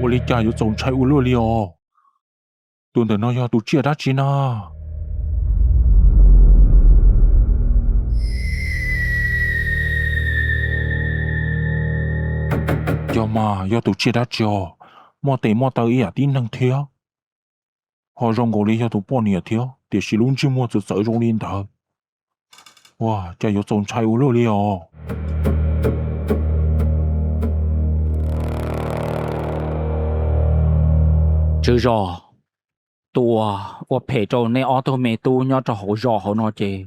我哩家有种菜乌罗里哦，炖的那要都接得起呢。要嘛要都接得起哦，莫得莫得伊啊丁能跳，好让我哩要都半年跳，但是拢只莫就走中领头。哇，家有种菜乌罗里哦。chứ rõ tua và phải trâu này ô tô mẹ tu nhớ cho hậu rõ hậu nó chê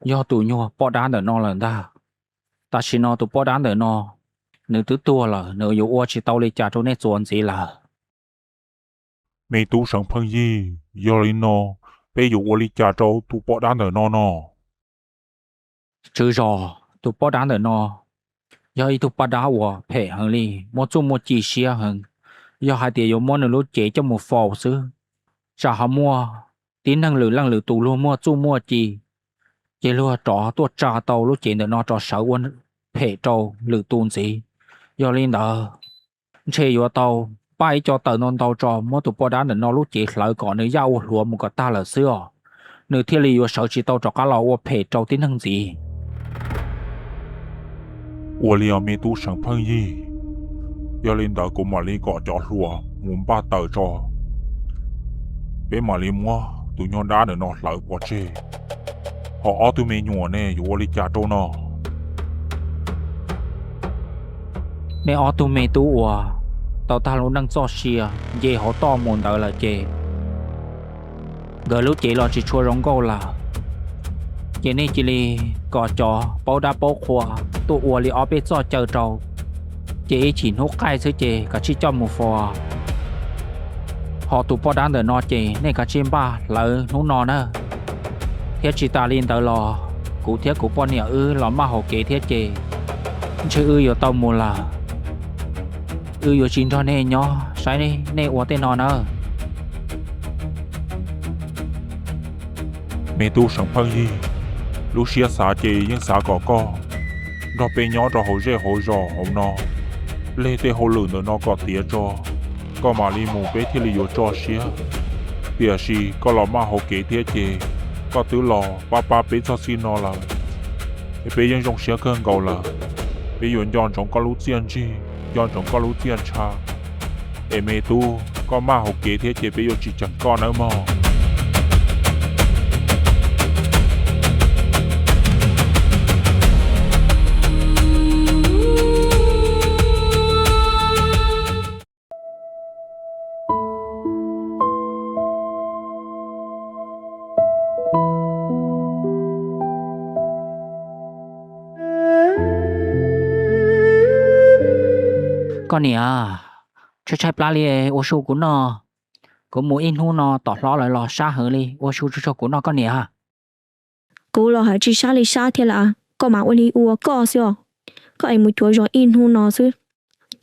do tu nhớ bỏ đá để nó lần ta xin nó tu bỏ đá để nó nếu tu tua là nếu yêu ô chỉ tao lấy trả cho này chuẩn gì là mẹ tu sang phong gì, giờ哩nó, bây giờ我哩家州都bỏ đá ở nó nó. chứ rõ tu bỏ đá để nó do ý tu bỏ đá và phải hơn đi một chút một chỉ xia hơn do hai tiền yêu muốn lúc chế cho một phò xứ chả họ mua tín năng lượng tù luôn mua chút mua chỉ chế luôn trọ tua trà tàu lúc chế để nó trọ sáu quân phải trâu lử tuôn gì do lên đó chế vô tàu bay cho tàu non tàu trò mua tụ bỏ đá để nó lúc chế lại còn nữa giao luôn một cái ta là xưa nữa thiên lý vô sợ chỉ tàu trọ cá lẩu phải trâu tín năng gì 我哩要mẹ tu sang phong gì, giờ lên đó cũng mà哩gọi cho lúa, muốn ba tờ cho. Bé mà li mua, tụi nhon đá để nó lại bỏ chê. Họ ở tụi mẹ nhùa nè, dù li cha trâu nó. nè ở tụi mẹ tu tàu ta luôn đang cho xia về họ to mồn đợi là chê gỡ lúc chị lo chỉ chua rong câu là chị này chị li cò chó bao đá bao khoa tụ ua li ở bên cho chờ trâu chị chỉ hút cay sứ chị cả chỉ cho một phò họ tụ bao đá để nó chị nên cả chim ba lỡ nấu nò nữa thiết chị ta lên tới lò cụ thiết của bọn nhà lò mà họ kể thiết chị chứ yêu tao mua là yêu chín cho nên nhỏ sai đi nên ua tên nó nữa Mẹ tu sang phong gì, lúc xia xả chê nhưng xả có. Đó bé nhỏ cho hậu dễ hậu rõ hậu nó. Lê tê hậu lửa nữa nó có tía cho. Có mà li mù bé thì li vô cho xia. Tía xì có lò mà hậu kế thiết chê. Có tứ lò ba bé cho xin nó là. Bé yên trong xia cơn cầu là. Bé yên dọn trong có lũ tiền chi. Dọn trong có lũ tiền cha. Ê mẹ tu có mà hậu kế thiết chê bé yên chỉ chẳng có nữa mà. con nè chơi chơi plá li ô su của nó cũng muốn in hu nó tỏ lo lại lo xa hơn đi ô su cho của nó con nè cú lo hả chỉ xa li xa thế là có mà uli ua có xíu có ai muốn chúa rồi in hu nó xứ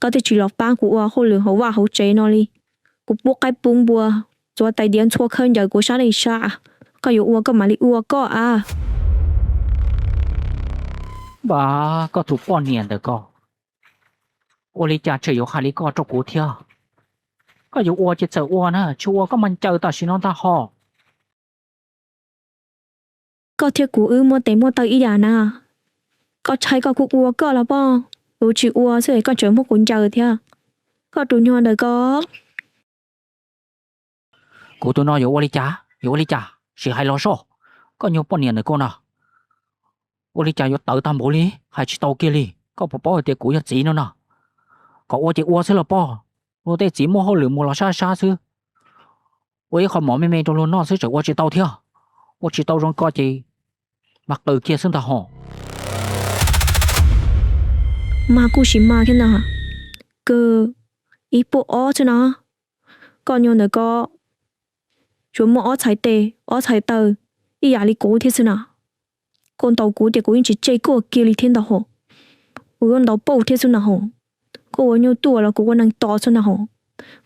có thể chỉ lọc ba của ua hồ lửa hậu và hậu chế nó đi cú buộc cái bung bùa cho tay điện chua khơi giờ của xa li xa có yêu ua có mà li ua có à bà có thuộc bọn niên được co ô li cha chơi yêu khai li co cho cụ theo có yêu ua chỉ sợ ua nữa chua có mình chờ ta xin nó ta họ có thiệt cú mua té mua tay ý à na có trái có cú ua có là bao đồ chỉ ua sẽ có chở một cuốn chờ theo có tụi nhon đời có cụ tôi nói yêu ô li cha chỉ hay lo số có nhiều bọn niên được con nào ô li cha yêu tự tam bộ li hay chỉ tàu kia li có bỏ bỏ tiệt cụ yêu gì nữa nè có ô chỉ ua sẽ là bao ô tê chỉ mua hồ lửa mua là xa xứ ô không mỏ mê trong luôn nó sẽ chở ô chỉ tàu theo ô chỉ tàu trong co chỉ mặc từ kia xuống ta họ mà cú chỉ mà thế nào cơ ý bộ ó chứ nó còn nhon đời có chúng mua ó chạy tờ ý giả li cố thế nào con tàu cú thì cú chỉ chơi cô kia li thiên tàu họ con tàu bầu thế nào cô nhiều tuổi là cô năng to cho nào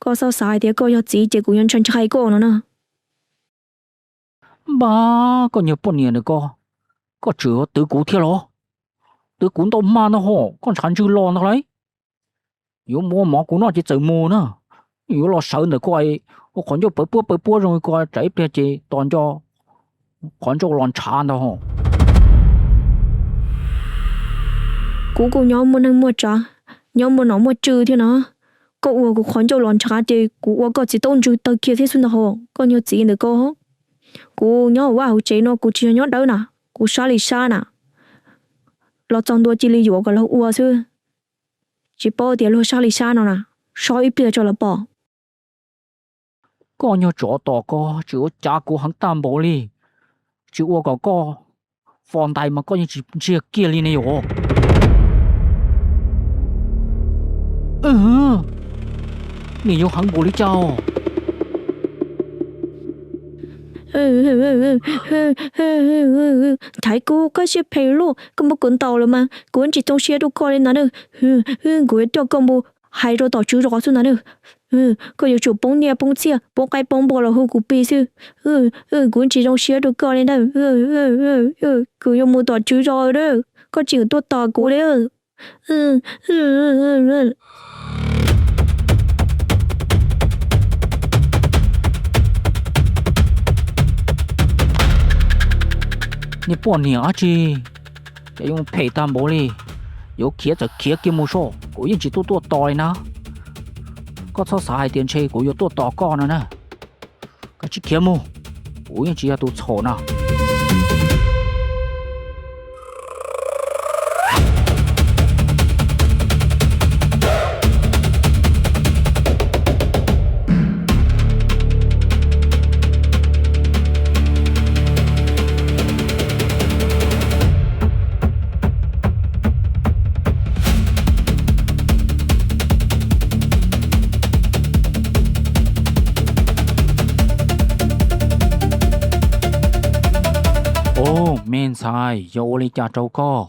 có sao sai thì cô yêu chỉ cô nhân chân trai cô nữa ba có nhiều bọn niên được có chữa tứ cú theo lo tứ cú tao mà nó họ con chẳng chữ lo nó đấy yếu mua mỏ của nó chỉ tự mua nữa Yếu lo sợ nữa coi, còn cho bữa bữa rồi coi trái bia chị toàn cho còn cho lon trà đâu. Cú nhóm muốn ăn mua trà, nhóm muốn nó mua trừ thế nó. Cậu ua cú khoản cho lon trà thì cú ua có chỉ tôn trừ tờ kia thế xuân hồ, có nhiều gì nữa cô. Cú nhóm wow chế nó cú chỉ nhóm đâu nè, cú xa lì xa nè. Lo trong đua chỉ lì dụ cái lo ua chứ. Chỉ bỏ tiền lo xa lì xa nó nè, sao ít bia cho là bỏ. Có nhiều chỗ to có, chỉ có cha cú hắn tam bộ đi. Chỉ ua có phòng đại mà có những chỉ kia đi này rồi. Nì yêu hắn bộ đi cháu. Thấy cô có xe phê luôn, có một cuốn tàu rồi mà, cô chỉ trong xe đâu coi lên nó nữa. Cô cho con bộ hai rồi tàu chú rõ xuống nó nữa. Cô yêu chủ bóng nhà bóng xe, bóng cái bóng bò là hô cụ bì sư. Cô chỉ trong xe đâu coi lên đó. Cô yêu một tàu chú rõ đó, có chịu tốt tàu cô đấy. Nì bỏ nhớ chi. Cái dùng phê tam bộ đi. Yếu kia cho kia kia một số. Cô yên chỉ tốt tòi nè. Có sao xài tiền chơi của yếu tốt tỏ con nè. Cái chiếc kia mù. Cô yên chỉ là tốt xổ nè. Men sai, yêu li cha trâu có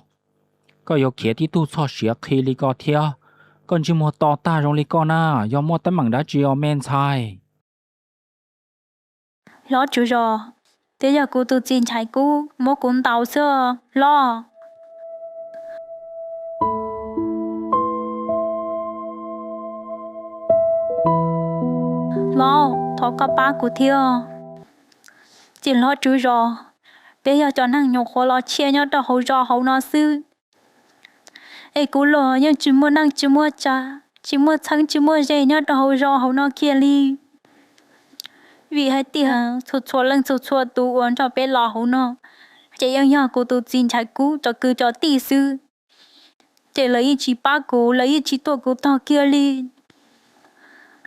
yêu kia thì tu so sửa khi li có thia, còn chỉ mua tỏ ta trong li có na, yêu mua tấm bằng đã chỉ yêu men sai. Lo chú rồi, thế giờ cô tự tin chạy cô, mua cuốn tàu xưa, lo. Lo, thọ cả ba của thia. Chỉ lo chú rồi. Bây giờ cho năng nhục khó lo chia nhau đó hậu rõ hậu nó sư. Ê cú lo nhưng chỉ mua năng chỉ mua cha, chỉ mua thắng chỉ mua dây nhau đó hậu rõ hậu nó kia li. Vì hai tia sụt sụt lên sụt sụt tụ uốn cho bé lo hậu nó. Chị yêu nhau cô tụ xin trái cú cho cứ cho tỷ sư. Chị lấy chỉ ba cú lấy chỉ tổ cú to kia li.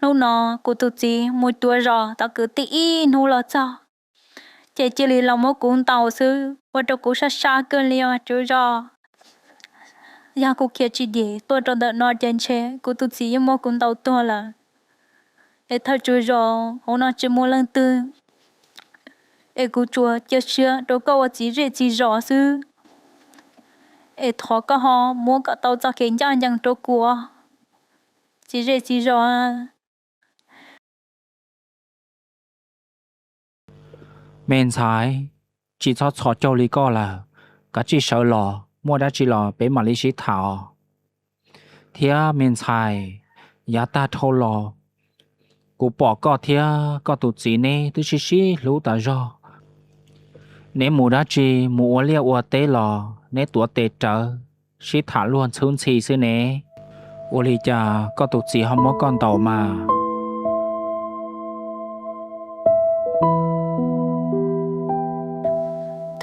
Lúc nó cô tụ chỉ một tuổi rồi tao cứ tỷ nô lo cho. Chị chỉ lý lòng một cuốn tàu sư, và cho cô sát xa cơn liêu chú rõ. Giờ cô kia chỉ để tôi cho đợt nó trên chế, cô tự chỉ một cuốn tàu tôi là. Để thật chú rõ, hôm nay chỉ một lần tư. Để cô chùa chết xưa, đâu có chỉ rễ chỉ rõ sư. Để thọ có họ, mua cả tàu cho khiến cho anh chẳng trô của. Chỉ rễ chỉ rõ. Men sai, chỉ cho cho châu li có là cái chỉ sợ lò, mua đã chỉ lò bé mà li sĩ thảo. Thia men sai, giá ta thâu lò. Cô bỏ có thia, có tụt gì nè, tôi chỉ lú ta do. Nếu mua đã chỉ mua liêu ua tế lò, nếu tuổi tế trở, sĩ thả luôn xuống xì sư nè. Ua li cha có tụt gì không có con tàu mà.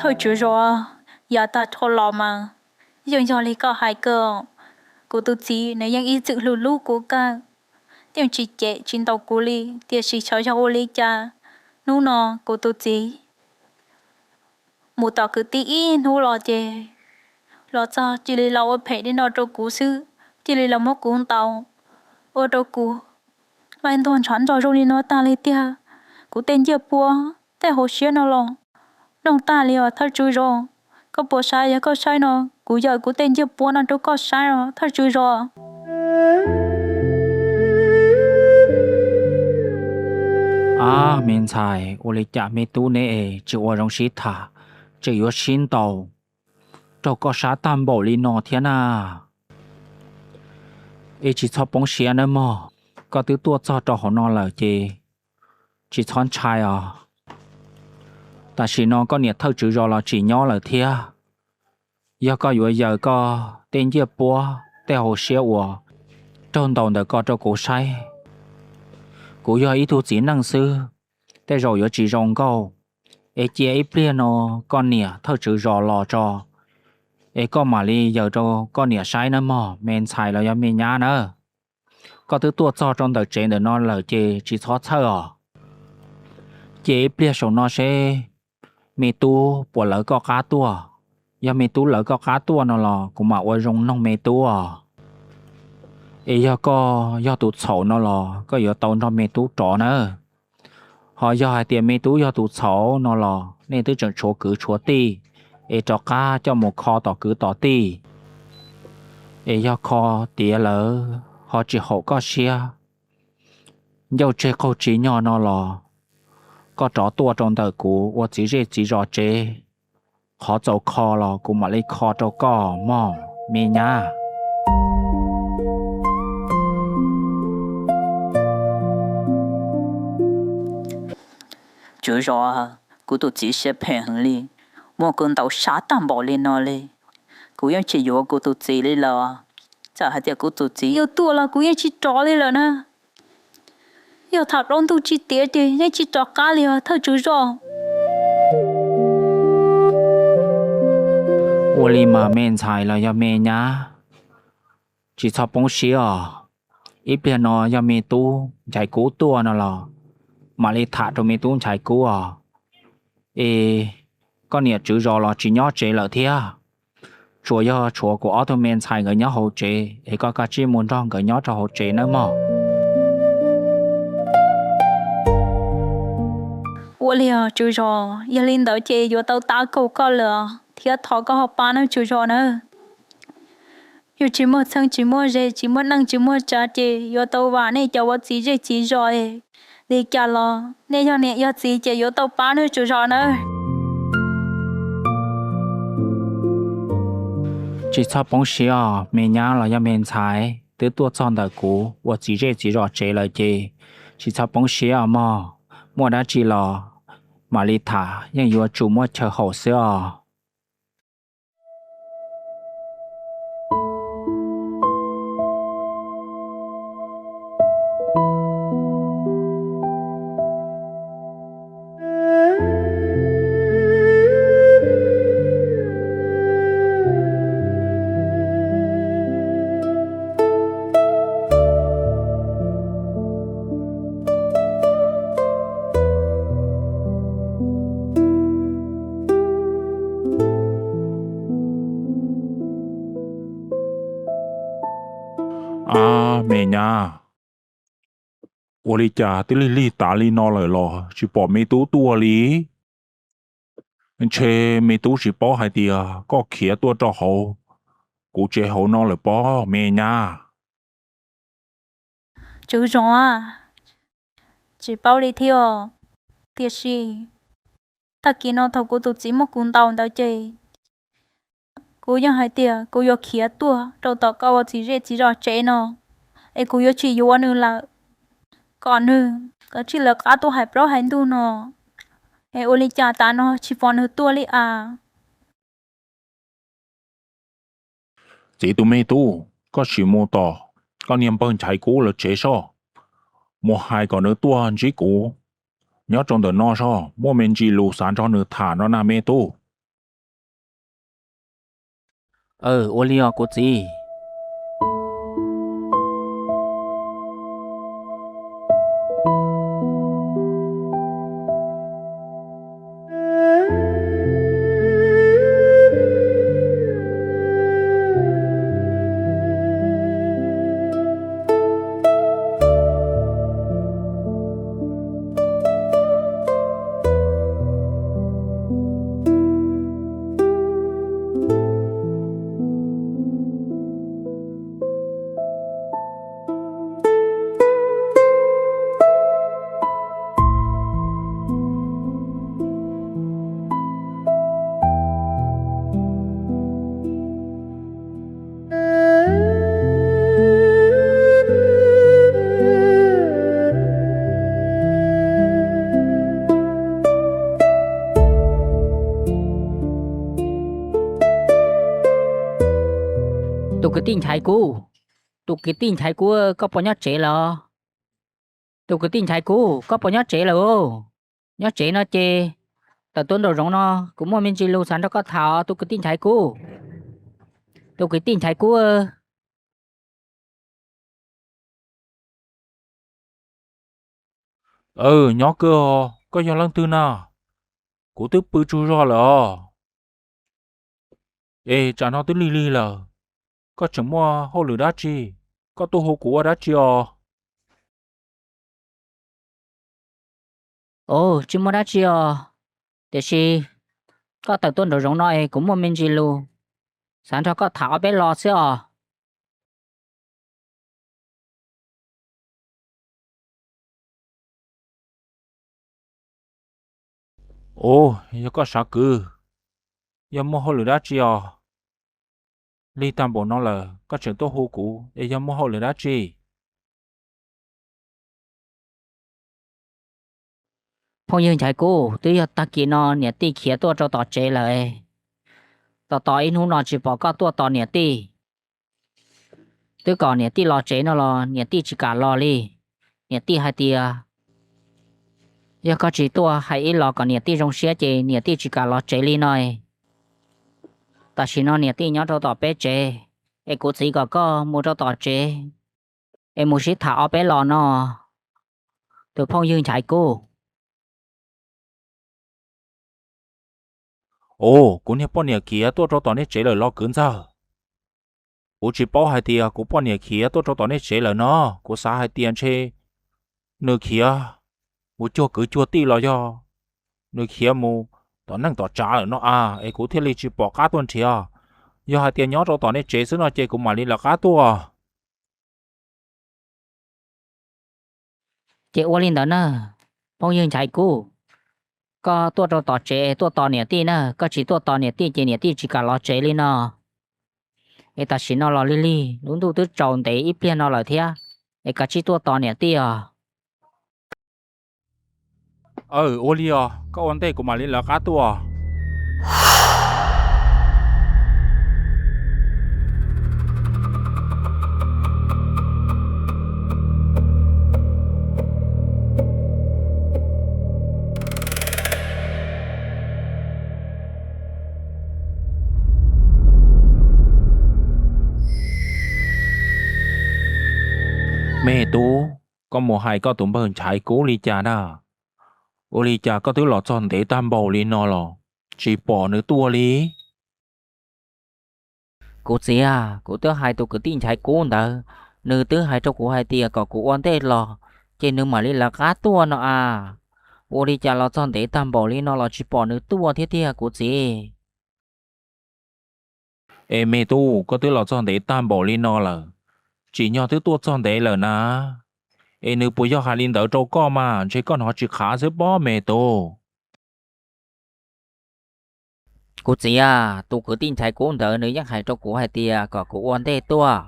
Thôi chú rồi, giờ ta thô lò mà. Nhưng do lý có hai cơ. Cô tự chỉ nếuยังý sự lù lù của ca. Tiếng chỉ chạy trên tàu cô lý, tiếng chỉ cho ô lý cha. Nú nó, cô tự chỉ. Một tàu cứ tí ý nú lò chê. Lò cho, chỉ lý lâu ở phê đến nó trâu cú sư. Chỉ lý lâu một cuốn tàu. Ô trâu cú. Mà anh toàn chán cho rô lý nó ta lý tia. Cú tên dìa bùa, tên hồ xế nó lòng. Đông ta liều thật chui rồi, có bộ sai có sai nó, cú giờ cú tên chưa bố nó đâu có sai rồi, thật chui rồi. Men sai, ô li cha mê tu nè, chỉ ô rong sĩ thả, chỉ yếu xin tàu. Đâu có xá tam bộ li nọ thiên à. Ê chỉ cho bóng xế nữa mà, có thứ tua cho họ nó là chỉ thon trai à ta chỉ nó có nhiệt thâu chữ rồi là chỉ nhỏ là thia giờ có giờ có tên giờ bùa tên hồ xia của trong đầu đã có cho cổ sai cổ giờ ý thu chỉ năng sư tên rồi giờ chỉ rong câu ê chia ít bia nó con nhiệt thâu chữ rồi lò cho ê có mà đi giờ cho con nhiệt sai nữa mà men xài là giờ men nhá nữa có thứ tua cho trong đời trên để nó là chỉ thoát thơ à chỉ bia số nó sẽ mẹ tu bỏ lỡ có cá tua giờ mẹ tu lỡ có cá tua nó là cũng mà ở trong nông mẹ tu à ấy giờ tụt sầu nó là có giờ tàu nó mẹ tu trọ nữa họ giờ hai tiền mẹ tu giờ tụt sầu nó là nên tôi chọn chỗ cứ chỗ ti ấy cho cá cho một kho tỏ cứ tỏ ti ấy giờ kho tía lỡ họ chỉ hậu có xia giờ chơi câu chỉ nhỏ nó là có trò tua trong đời của我只rõ chế họ走kho là cũng mà lấy kho cho có mò mẹ nha chú rõ cô tụi chỉ sẽ phèn hơn đi một con tàu sát tạm bỏ lên nó đi cô em chỉ vô cô tụi chỉ đi là chả hay tiếc cô tụi chỉ yêu tua là cô em chỉ trò đi là nè yêu thật rong tụi chỉ tiếc thì nên chỉ trò cá liền thôi chú rõ我哩嘛面菜了要面呀chỉ cho bông xí à ít bên nó要面tu chạy cú tua nó là mà li thả cho面tu chạy cú à ê con nhiệt chữ rõ là chỉ nhỏ chế là thế à chúa của auto men菜người nhỏ hậu chế ê có cả chỉ muốn rong người nhỏ cho hậu chế nữa mà 我了就说，一领导节要到打狗个了，天头个好办了就说呢。有只么生只么热，只么冷只么热节，要到晚呢叫我自己自热诶，你家了，你要呢要自己要到办了就说呢。chỉ cho bông xí à mình nhá là要面菜 từ tua chọn đời cũ 我自己自热chế了chế chỉ cho bông xí à mà mua đã chỉ là mà li thả nhưng vừa chủ mua chờ hậu xưa à mẹ nha 我哩家的哩打哩拿来了，是把没多多哩，且没多是包海的啊，个企多着好，估计好拿来包咩呀？ chú rõ à, chỉ bảo đi theo, tiếc gì, ta kia nó thầu cô tụi chỉ một cuốn tàu đâu chơi, côยังhay tiếc, cô yêu khía tua, đầu tao câu chỉ rõ chế nó, ấy cô yêu chỉ yêu nữa là, còn nữa, cái chỉ là cá tua hay bao hay đu nó, ấy ô li cha ta nó chỉ phòn nữa tua li à. chỉ tụi mấy tu, có sự mua tỏ, có niệm bằng trái cũ là chế sao? Mua hai còn nữa tua chỉ cũ, nhớ trong đời nó sao? Mua mình chỉ lù sản cho nữa thả nó là mấy tu. ô li của chị cái tin thái cú tụ cái tin thái cú có bao nhiêu chế là tụ cái tin thái cú có bao nhiêu chế là ô nhớ chế nó chê tao tuân đồ giống nó cũng mua mình chỉ lưu sản đó có thảo tụ cái tin thái cú tụ cái tin thái cú Nhỏ cơ có giờ lần tư nào cú tức bự chú rõ là chả nó tức li là có chẳng mua hô lửa đá chi có tô hô của đá chi ồ chứ mua đã chưa để gì có tao tuân đồ giống nó cũng mua mình chỉ lưu sản đó có thảo bé lo xí giờ có sao cứ giờ mua hô lửa đá chi li tam bộ nó là có chuyện tô hô cũ để giờ mua hô lửa đá chi phong dương trái cú tôi giờ ta kia nó nhẹ ti kia tua cho tao chế lại tao in hú nó chỉ bỏ có tua tao nhẹ ti tôi còn nhẹ ti lo chế nó lo nhẹ ti chỉ cả lo li nhẹ ti hai tia giờ có chỉ tua hai ít lo còn nhẹ ti trong xe chế nhẹ ti chỉ cả lo chế li nói ta chỉ nó nhẹ ti nhớ cho tao bé chế em cũng chỉ có mua cho tao chế em mua chỉ thảo bé lo nó từ phong dương trái cú cú nè bọn nè kia tôi cho tao nè chế lời lo cứng sao cú chỉ bỏ hai tia cú bọn nè kia tôi cho tao nè chế lời nó cú xả hai tiền chế nửa kia cú cho cứ cho ti lo cho nửa kia mu tao năng tao trả ở nó cú thiết lý chỉ bỏ cá tuần chia giờ hai tiền nhớ cho tao nè chế xứ nó chế cú mà đi là cá tua chế ô linh đó nè phong dương trái cú có tua cho tao chế tua tao nhẹ ti nè có chỉ tua tao nhẹ ti chế nhẹ ti chỉ cả lo chế li nó ai ta chỉ nó lo li đúng tu tứ tròn để ít tiền nó là thế ai cả chỉ tua tao nhẹ ti ô li có vấn đề cú mà đi là cá tua mẹ tú có một hai có tụm bờn trái cố li cha đó ô li cha có thứ lọ tròn để tam bầu li nó lò chỉ bỏ nữa tua li cô chị cô tớ hai tụ cứ tin trái cú đó nữ tớ hai cho cô hai tia có cô quan tê lo trên nữ mà li là cá tua nó ô đi chả lo chọn để tam bảo li nó là chỉ bỏ nữ tua thế thế cô chị mẹ tú có thứ lọ tròn để tam bầu li nó là chỉ nhỏ thứ tua tròn để là na nữ bùi cho hai linh đỡ trâu co mà chỉ con họ chỉ khá giữa bó mẹ tú cô chị tụ cứ tin trái cú đó nữ nhắc hai cho cô hai tia có cô quan tê tua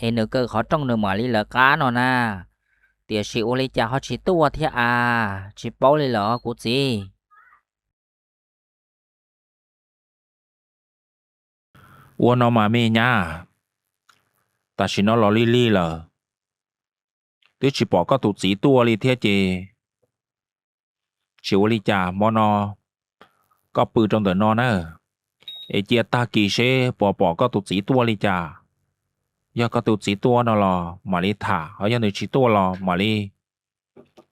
nữ cơ khó trong nữ mà li là cá nó na tia sĩ ô li chả họ chỉ tua thế chỉ bảo li là cô chị uo nó mà mẹ nha ta chỉ nó lò li là tôi chỉ bỏ có tụt chỉ tua li thế chị chỉ ô li chả mò nó có bự trong đời nó nè chia ta kỳ sẽ bỏ có tụt chỉ tua li chả giờ có tụt chỉ tua nó lò mà li thả ở giờ này chỉ tua lò mà li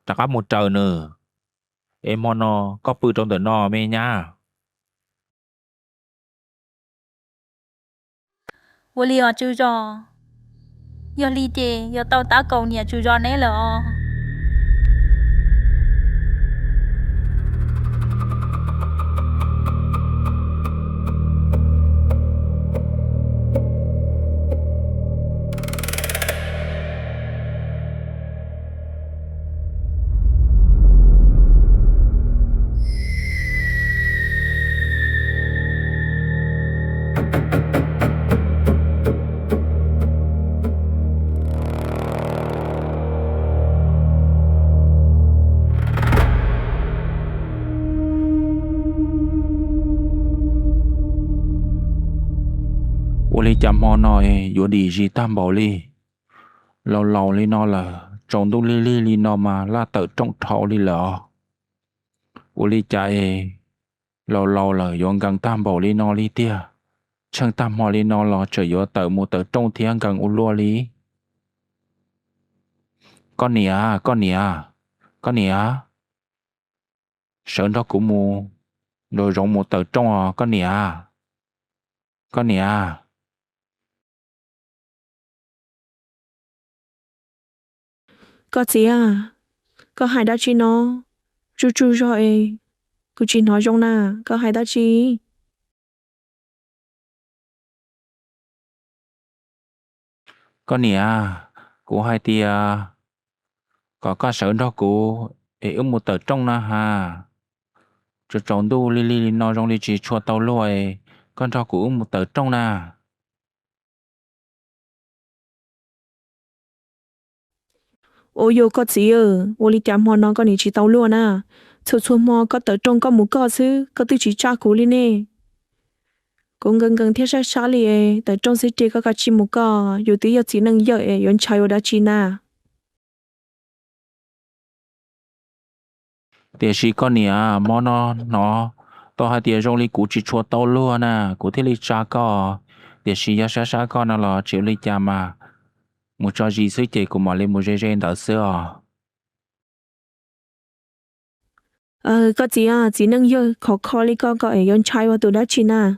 chắc có một trời nữa mò nó có bự trong đời nó mẹ nha vô li chú rò giờ li chê giờ tao tá cầu nhà chú rò nấy là li chăm ho nói yo đi gì tam bảo li lâu lâu li nó là trồng tu li nó mà la tự trong thọ li lợ u li chạy lâu lâu là yon gần tam bảo li nó li tia chẳng tam ho li nó là chờ yo tự mua tự trong thiên gần u lua li con nè sợ đó cũng mua rồi rộng một tờ trong con nè Có gì à? Có hai đá chi nó. Chú rồi. Cô chỉ nói trong nà. Có hai đá chi. con nè của hai tia có sợ đó của một tờ trong na ha cho tròn đu li nó trong li chỉ chua tàu lôi con cho của một tờ trong na Ôi yo có gì à? Ôi li chạm hoa nó có ní chỉ tàu luôn à. Chua mò có tờ trong có một có chứ. Có tư chỉ cha cú li nè. Cũng gần thiết xa li tờ trong sẽ chơi có cả chi một có. Yo tí yo chỉ nâng yo yon chai yo đã chi na. để chỉ con nè mò nó tao hai tia trong li của chỉ chua tàu luôn à của thế li cha có để chỉ ya sa con nó là chịu li cha mà một cho gì suy chế của mà lên một gen đỡ xưa Có gì à? Chỉ nâng yo khó li có yon chai yo tụ đã chi na.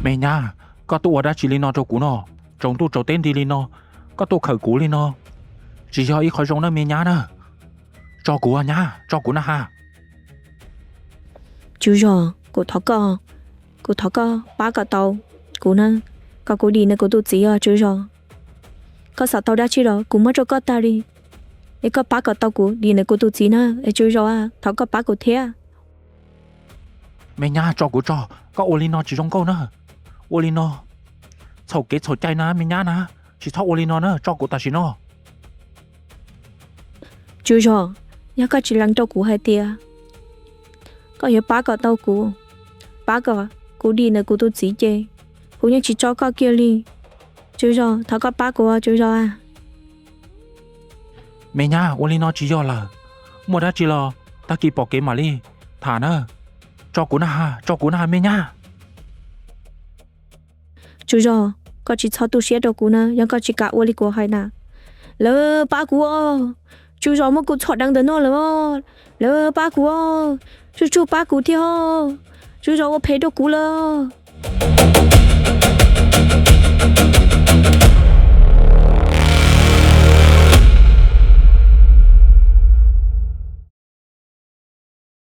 mẹ nha có tụ ở đó chỉ lên nó cho cú nó trong tụ trâu tên đi lên nó có tụ khởi cú lên nó chỉ cho ít khỏi trong nó mẹ nha nè cho cú à nha cho cú na ha Chú rồi, cô thọ có ba cả tàu. Cô nè, có cô đi nè cô tụ gì à chú rồi. Có sao tàu đã chi rồi, cô mới cho có ta đi. Ê có ba cả tàu cô đi nè cô tụ gì nè, ê chú rồi à, thọ có ba cô thế à. mẹ nha cho cú cho có ô lên nó chỉ trong câu nữa ô lên nó sầu kết sầu chay na mẹ nha na chỉ thọ ô lên nó nữa cho cú ta chỉ nó Chú rồi, nhớ có chỉ lắng cho cô hai tia. Có nhớ ba cả tàu cô. Ba cả, cô đi nè cô tụ gì chơi. Cô nhớ chỉ cho có kia đi. Chú rồi, thọ có ba cô à, chú rồi à. mẹ nha ô lên nó chỉ do là một đã chỉ là ta kịp bỏ kế mà đi thả nữa cho cú na ha mẹ nha Chú rồi, có chỉ cho tôi xé đồ cô nè, nhưng có chỉ cả ô li của hai nè. Lỡ ba cô ơ, chú rồi mà cô chọn đăng đến nó lỡ ba cô ơ, chú ba cô theo, chú rồi ô phê đồ cô lỡ.